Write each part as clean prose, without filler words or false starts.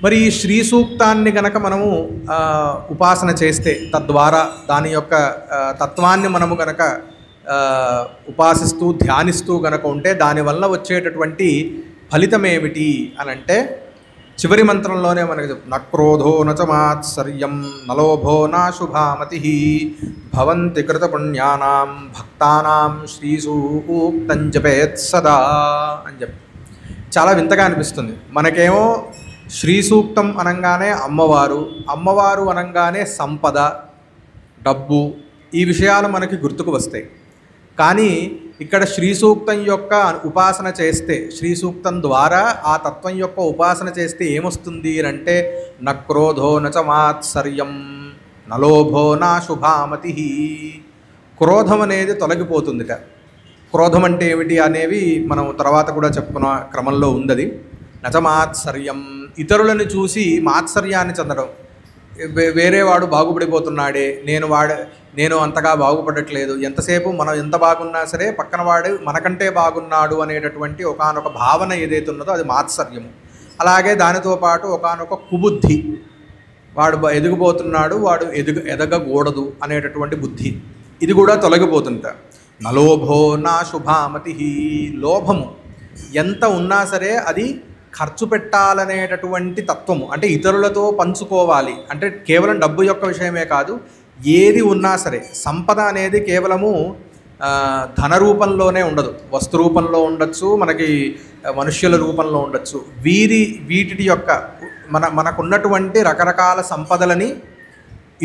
మరి ఈ శ్రీ సూక్తాన్ని గనక మనము ఉపాసన చేస్తే, తద్వారా దాని యొక్క తత్వాన్ని మనము గనక ఉపాసిస్తూ ధ్యానిస్తూ గనక ఉంటే దానివల్ల వచ్చేటటువంటి ఫలితం ఏమిటి అని అంటే, చివరి మంత్రంలోనే మనకి చెప్తుంది, నక్రోధో నచమాత్సర్యం నలోభో నాశుభామతి భవంతి కృతపుణ్యానాం భక్తానాం శ్రీసూక్తం జపేత్ సదా అని చెప్పి. చాలా వింతగా అనిపిస్తుంది మనకేమో. శ్రీ సూక్తం అనగానే అమ్మవారు, అమ్మవారు అనగానే సంపద, డబ్బు, ఈ విషయాలు మనకి గుర్తుకు వస్తాయి. కానీ ఇక్కడ శ్రీ సూక్తం యొక్క ఉపాసన చేస్తే, శ్రీ సూక్తం ద్వారా ఆ తత్వం యొక్క ఉపాసన చేస్తే ఏమొస్తుంది అంటే, నక్రోధో నచమాత్సర్యం నలోభో నాశుభామతి. క్రోధం అనేది తొలగిపోతుందిట. క్రోధం అంటే ఏమిటి అనేవి మనం తర్వాత కూడా చెప్పుకున్న క్రమంలో ఉంది. నచమాత్సర్యం, ఇతరులను చూసి మాత్సర్యాన్ని చెందడం. వేరేవాడు బాగుపడిపోతున్నాడే, నేను అంతగా బాగుపడట్లేదు, ఎంతసేపు మనం ఎంత బాగున్నా సరే పక్కన వాడు మనకంటే బాగున్నాడు అనేటటువంటి ఒకానొక భావన ఏదైతే ఉన్నదో అది మాత్సర్యము. అలాగే దానితో పాటు ఒకానొక కుబుద్ధి, వాడు ఎదిగిపోతున్నాడు, వాడు ఎదగకూడదు అనేటటువంటి బుద్ధి, ఇది కూడా తొలగిపోతుంట. నలోభో నా శుభామతి, లోభము ఎంత ఉన్నా సరే అది ఖర్చు పెట్టాలనేటటువంటి తత్వము, అంటే ఇతరులతో పంచుకోవాలి, అంటే కేవలం డబ్బు యొక్క విషయమే కాదు, ఏది ఉన్నా సరే సంపద అనేది కేవలము ధన రూపంలోనే ఉండదు, వస్తు రూపంలో ఉండొచ్చు, మనకి మనుష్యుల రూపంలో ఉండొచ్చు. వీటి యొక్క మనకున్నటువంటి రకరకాల సంపదలని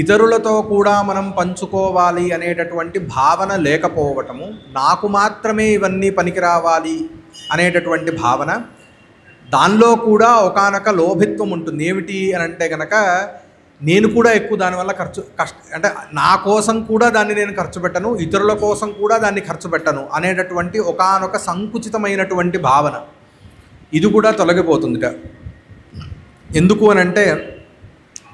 ఇతరులతో కూడా మనం పంచుకోవాలి అనేటటువంటి భావన లేకపోవటము, నాకు మాత్రమే ఇవన్నీ పనికి రావాలి అనేటటువంటి భావన, దానిలో కూడా ఒకానొక లోభిత్వం ఉంటుంది. ఏమిటి అని అంటే కనుక, నేను కూడా ఎక్కువ దానివల్ల అంటే నా కోసం కూడా దాన్ని నేను ఖర్చు పెట్టను, ఇతరుల కోసం కూడా దాన్ని ఖర్చు పెట్టను అనేటటువంటి ఒకానొక సంకుచితమైనటువంటి భావన, ఇది కూడా తొలగిపోతుందిట. ఎందుకు అని అంటే,